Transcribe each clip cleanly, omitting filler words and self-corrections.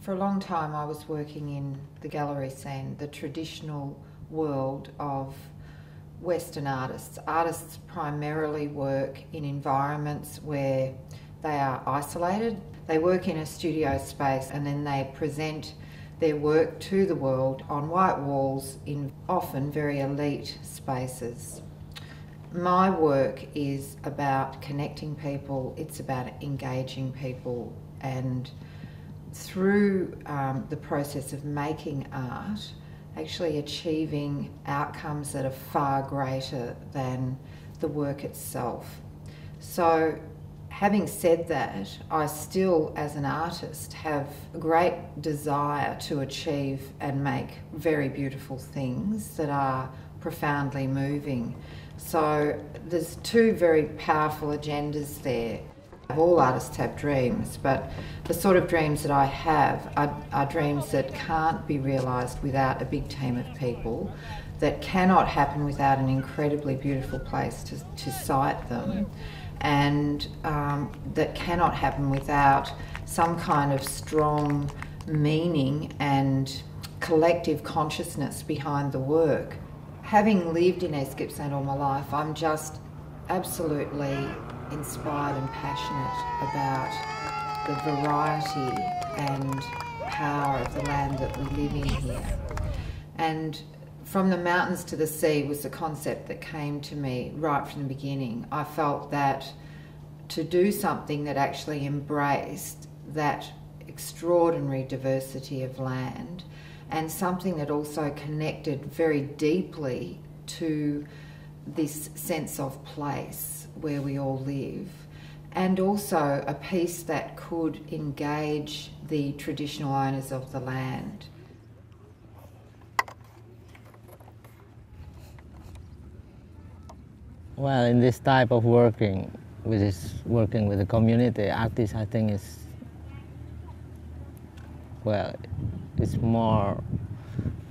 For a long time I was working in the gallery scene, the traditional world of Western artists. Artists primarily work in environments where they are isolated. They work in a studio space and then they present their work to the world on white walls in often very elite spaces. My work is about connecting people, it's about engaging people, and through the process of making art, actually achieving outcomes that are far greater than the work itself. So, having said that, I still, as an artist, have a great desire to achieve and make very beautiful things that are profoundly moving. So there's two very powerful agendas there. All artists have dreams, but the sort of dreams that I have are dreams that can't be realised without a big team of people, that cannot happen without an incredibly beautiful place to site them, and that cannot happen without some kind of strong meaning and collective consciousness behind the work. Having lived in East Gippsland all my life, I'm just absolutely inspired and passionate about the variety and power of the land that we live in here. And from the mountains to the sea was the concept that came to me right from the beginning. I felt that to do something that actually embraced that extraordinary diversity of land, and something that also connected very deeply to this sense of place where we all live, and also a piece that could engage the traditional owners of the land. Well, in this type of working with the community, artists, I think it's more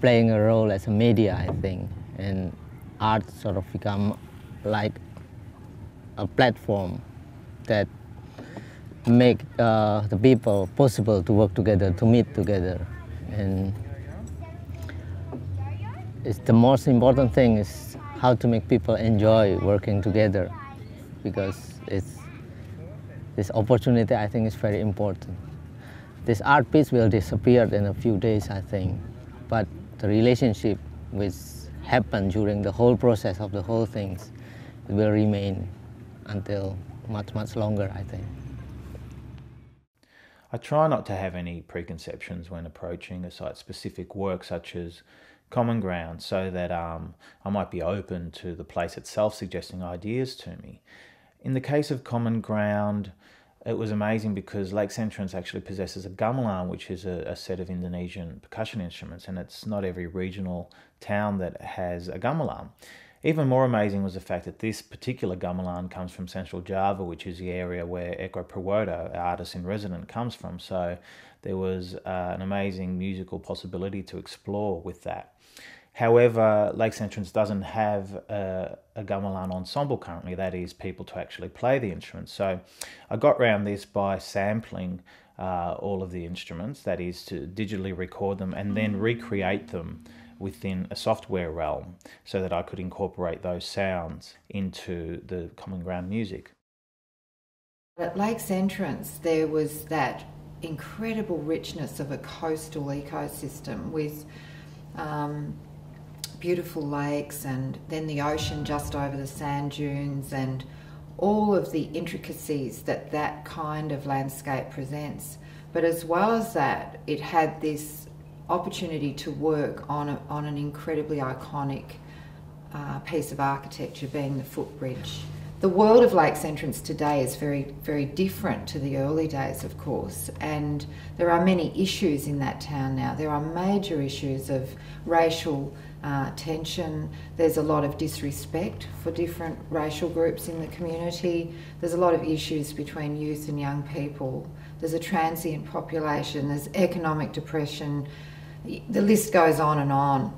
playing a role as a media, I think, and art sort of become like a platform that make the people possible to work together, to meet together. And it's the most important thing is how to make people enjoy working together, because this opportunity, I think, is very important. This art piece will disappear in a few days, I think, but the relationship which happened during the whole process of the whole things, it will remain until much, much longer, I think. I try not to have any preconceptions when approaching a site-specific work such as Common Ground, so that I might be open to the place itself suggesting ideas to me. In the case of Common Ground, it was amazing because Lakes Entrance actually possesses a gamelan, which is a set of Indonesian percussion instruments, and it's not every regional town that has a gamelan. Even more amazing was the fact that this particular gamelan comes from Central Java, which is the area where Eko Purwodo, our artist-in-resident, comes from. So there was an amazing musical possibility to explore with that. However, Lakes Entrance doesn't have a gamelan ensemble currently, that is, people to actually play the instruments. So I got around this by sampling all of the instruments, that is, to digitally record them and then recreate them within a software realm so that I could incorporate those sounds into the Common Ground music. At Lakes Entrance, there was that incredible richness of a coastal ecosystem with beautiful lakes, and then the ocean just over the sand dunes, and all of the intricacies that that kind of landscape presents. But as well as that, it had this opportunity to work on an incredibly iconic piece of architecture, being the footbridge. The world of Lakes Entrance today is very, very different to the early days, of course, and there are many issues in that town now. There are major issues of racial tension. There's a lot of disrespect for different racial groups in the community. There's a lot of issues between youth and young people. There's a transient population. There's economic depression. The list goes on and on.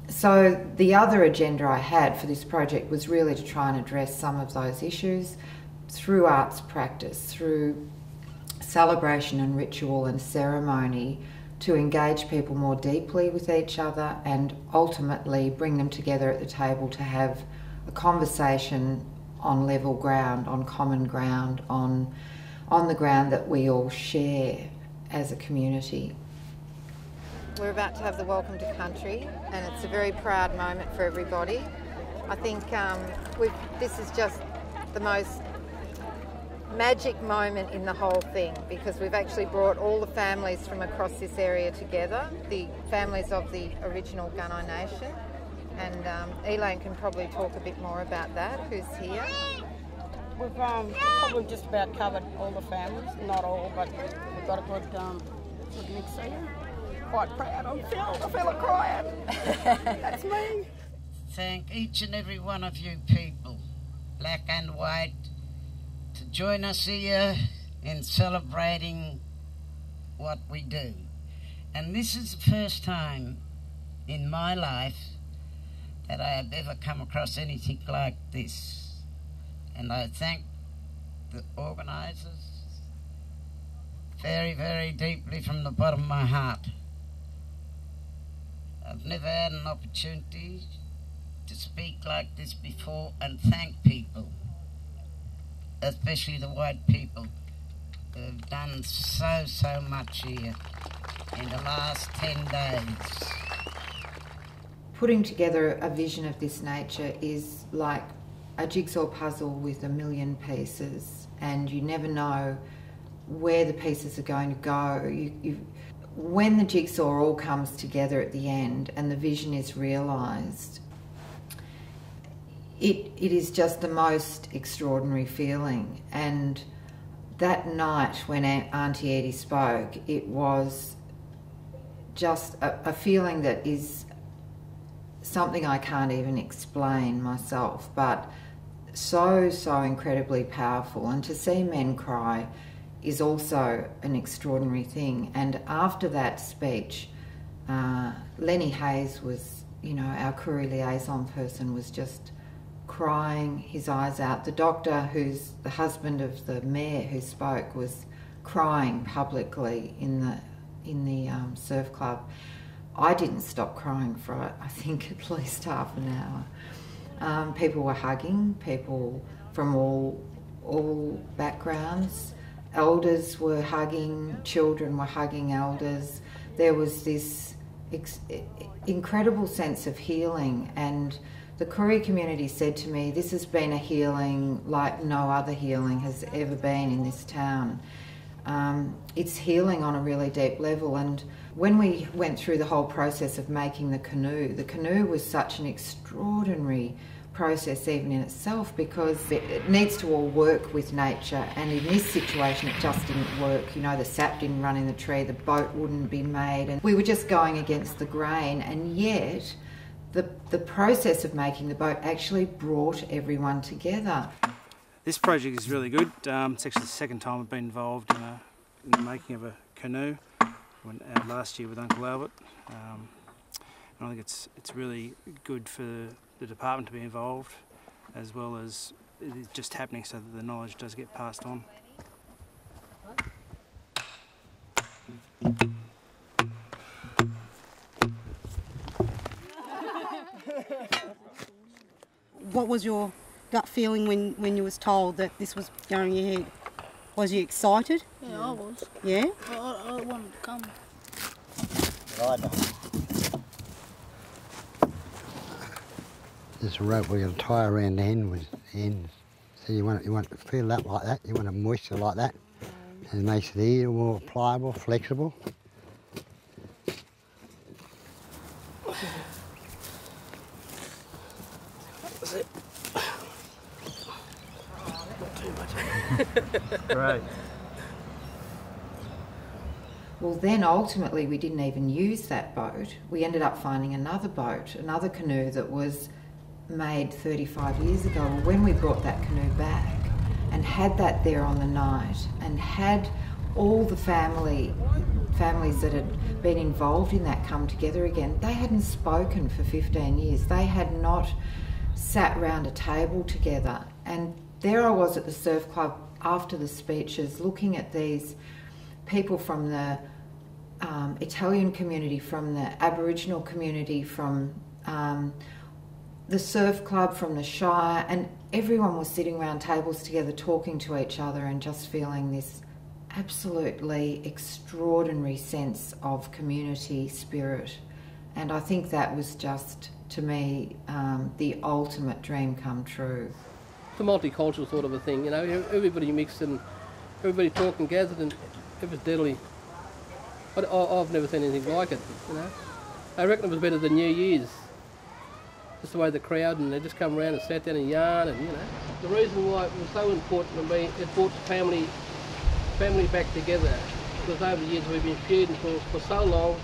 So the other agenda I had for this project was really to try and address some of those issues through arts practice, through celebration and ritual and ceremony, to engage people more deeply with each other and ultimately bring them together at the table to have a conversation on level ground, on common ground, on the ground that we all share as a community. We're about to have the Welcome to Country, and it's a very proud moment for everybody. I think this is just the most magic moment in the whole thing, because we've actually brought all the families from across this area together, the families of the original Gunai Nation, and Elaine can probably talk a bit more about that, who's here. We've probably just about covered all the families, not all, but we've got a good mix here. Quite proud. I feel like crying. That's me. Thank each and every one of you people, black and white, to join us here in celebrating what we do. And this is the first time in my life that I have ever come across anything like this. And I thank the organisers very, very deeply from the bottom of my heart. I've never had an opportunity to speak like this before and thank people, especially the white people, who have done so much here in the last 10 days. Putting together a vision of this nature is like a jigsaw puzzle with a million pieces, and you never know where the pieces are going to go. When the jigsaw all comes together at the end and the vision is realised, it is just the most extraordinary feeling. And that night when Auntie Edie spoke, it was just a feeling that is something I can't even explain myself, but so incredibly powerful. And to see men cry is also an extraordinary thing. And after that speech, Lenny Hayes was, our Koori liaison person, was just crying his eyes out. The doctor, who's the husband of the mayor who spoke, was crying publicly in the surf club. I didn't stop crying for, I think, at least half an hour. People were hugging, people from all backgrounds. Elders were hugging, children were hugging elders. There was this incredible sense of healing, and the Koori community said to me, this has been a healing like no other healing has ever been in this town. It's healing on a really deep level. And when we went through the whole process of making the canoe was such an extraordinary process even in itself, because it needs to all work with nature, and in this situation it just didn't work. The sap didn't run in the tree, the boat wouldn't be made, and we were just going against the grain. And yet the process of making the boat actually brought everyone together. This project is really good. It's actually the second time I've been involved in the making of a canoe. I went out last year with Uncle Albert. And I think it's really good for the department to be involved, as well as it just happening so that the knowledge does get passed on. What was your gut feeling when you was told that this was going ahead? Was you excited? Yeah, I was. Yeah? I wanted to come. This rope we're going to tie around the end. So you want to feel that like that. You want it moisture like that. And it makes it easier, more pliable, flexible. That's it. Great. Well, then ultimately we didn't even use that boat. We ended up finding another boat, another canoe that was made 35 years ago. Well, when we brought that canoe back and had that there on the night, and had all the families that had been involved in that come together again, they hadn't spoken for 15 years. They had not sat round a table together. And there I was at the surf club after the speeches, looking at these people from the Italian community, from the Aboriginal community, from the surf club, from the Shire, and everyone was sitting around tables together talking to each other and just feeling this absolutely extraordinary sense of community spirit. And I think that was just, to me, the ultimate dream come true. It's a multicultural sort of a thing, you know, everybody mixed and everybody talked and gathered, and it was deadly. I've never seen anything like it, you know. I reckon it was better than New Year's. Just the way the crowd, and they just come around and sat down and yarn, and you know. The reason why it was so important to me, it brought family back together. Because over the years we've been feuding for so long,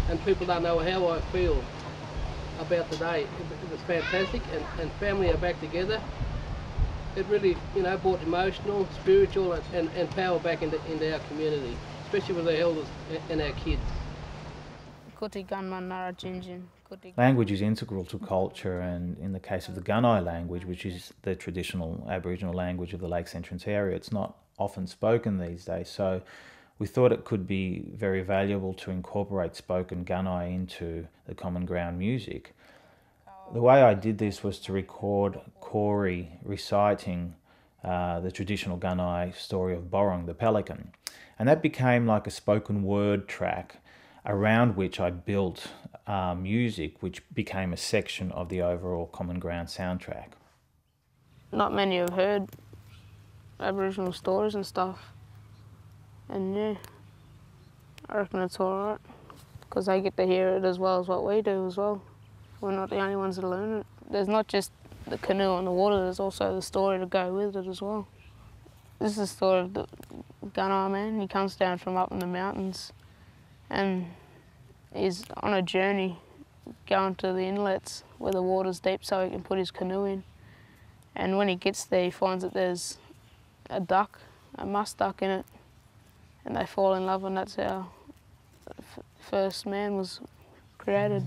and people don't know how I feel about today. It was fantastic, and family are back together. It really, you know, brought emotional, spiritual, and power back into our community, especially with our elders and our kids. Language is integral to culture, and in the case of the Gunai language, which is the traditional Aboriginal language of the Lakes Entrance area, it's not often spoken these days, so we thought it could be very valuable to incorporate spoken Gunai into the Common Ground music. The way I did this was to record Corey reciting the traditional Gunai story of Borong the Pelican, and that became like a spoken word track around which I built music, which became a section of the overall Common Ground soundtrack. Not many have heard Aboriginal stories and stuff, and yeah, I reckon it's alright, because they get to hear it as well as what we do as well. We're not the only ones that learn it. There's not just the canoe on the water, there's also the story to go with it as well. This is the story of the Gunai man. He comes down from up in the mountains and he's on a journey going to the inlets where the water's deep so he can put his canoe in. And when he gets there, he finds that there's a duck, a musk duck in it, and they fall in love, and that's how the first man was created.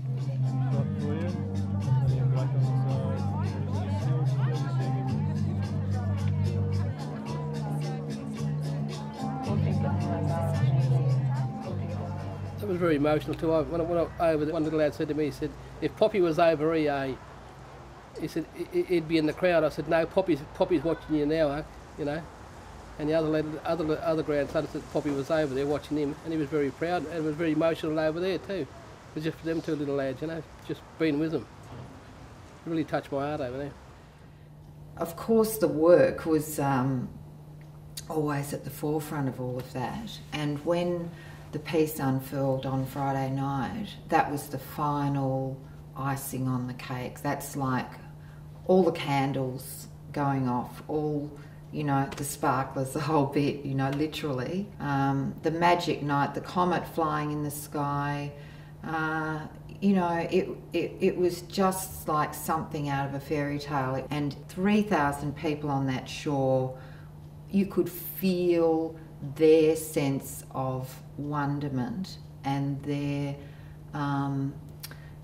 It was very emotional too. When I over, one little lad said to me, he said, if Poppy was over here, he said, he'd be in the crowd. I said, no, Poppy's watching you now, you know. And the other grandson said Poppy was over there watching him, and he was very proud, and it was very emotional over there too. It was just for them two little lads, you know, just being with them. It really touched my heart over there. Of course, the work was always at the forefront of all of that, and when the piece unfurled on Friday night, that was the final icing on the cake. That's like all the candles going off, all, you know, the sparklers, the whole bit, you know, literally. The magic night, the comet flying in the sky, you know, it was just like something out of a fairy tale. And 3,000 people on that shore, you could feel their sense of wonderment and their,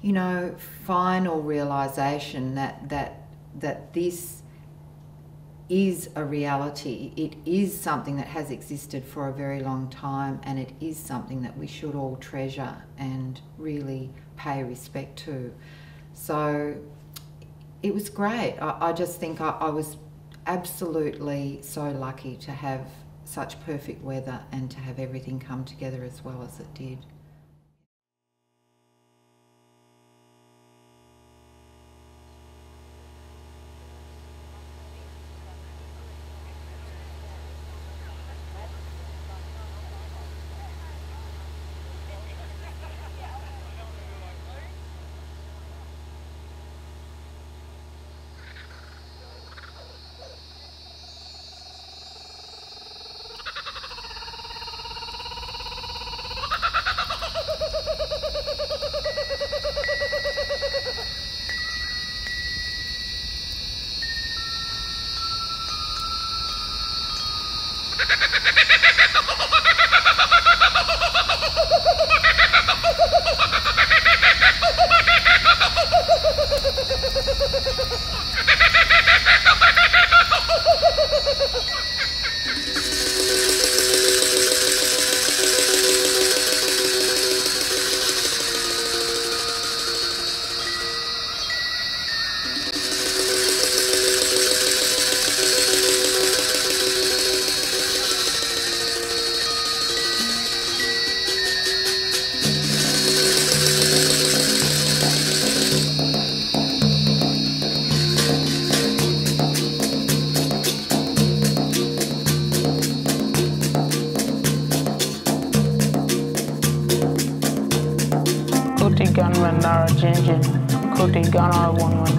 you know, final realisation that this is a reality. It is something that has existed for a very long time, and it is something that we should all treasure and really pay respect to. So it was great. I just think I was absolutely so lucky to have such perfect weather and to have everything come together as well as it did. Kuti gunman nara jinjin, kuti gana wunwan.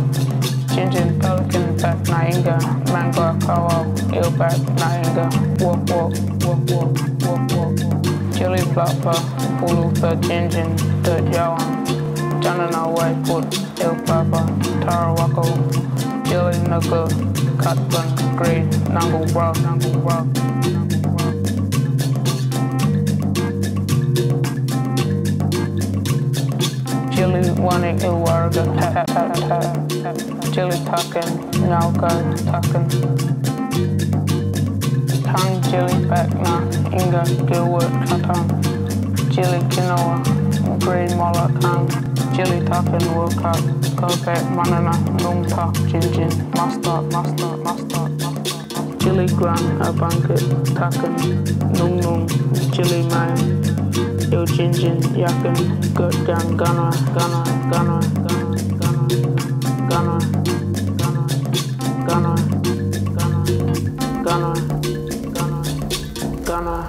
Jinjin pelican back nainga, mango kawa, ill back nainga. Walk, walk, walk, walk, walk, walk. Chili flapper, pulu per jinjin, dirt yawan. Janana way put, ill papa, tarawako. Chili nugga, cutban, green, nangle bro, nangle bro. Chili wanting iwarga, tap, tap, tap. Chili tuckin, nyauka, tuckin. Tang chili back na, inga, gilwort, katang. Chili quinoa, green mola tang. Chili tuckin, work up, go back, manana, nung tak, jinjin, mustard, mustard, mustard, mustard. Chili gran, a bunket, tuckin, nung nung, chili man. Yo jinjin, yakin, gut gun, gunner, gunner, gunner, gunner, gunner, gunner, gunner, gunner, gunner, gunner, gunner.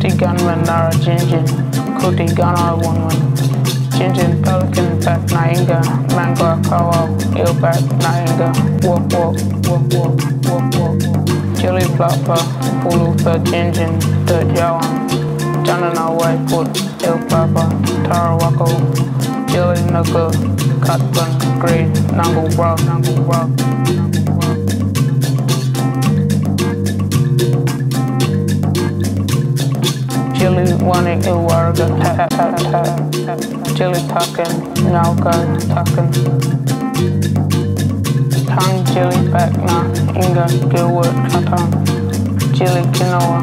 Kuti gunman nara jinjin, kuti gana wunwan. Jinjin pelican back nainga, mango kawa, ill back nainga. Walk, walk, walk, walk, walk, walk. Chili flapper, pulu per jinjin, dirt yawan. Janana way put, ill papa, tarawako. Chili knuckle, cutban, green, nangle rock, nangle rock. Chili wanting iwarga, tap, tap, tap, tap. Chili tuckin, nyauka, tuckin. Tang chili back na, inga, gilwort, katang. Chili quinoa,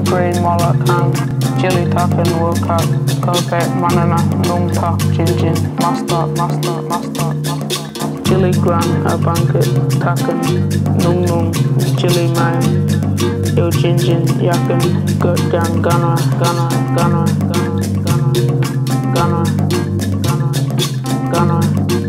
green mola tang. Chili tuckin, work up, go back, manana, nung tak, jinjin, mustard, mustard, mustard, mustard. Chili grant, a blanket, tuckin, nung nung, chili man. Yo jinjin, yakin, gut gun, gunner, gunner, gunner, gunner, gunner, gunner, gunner, gunner.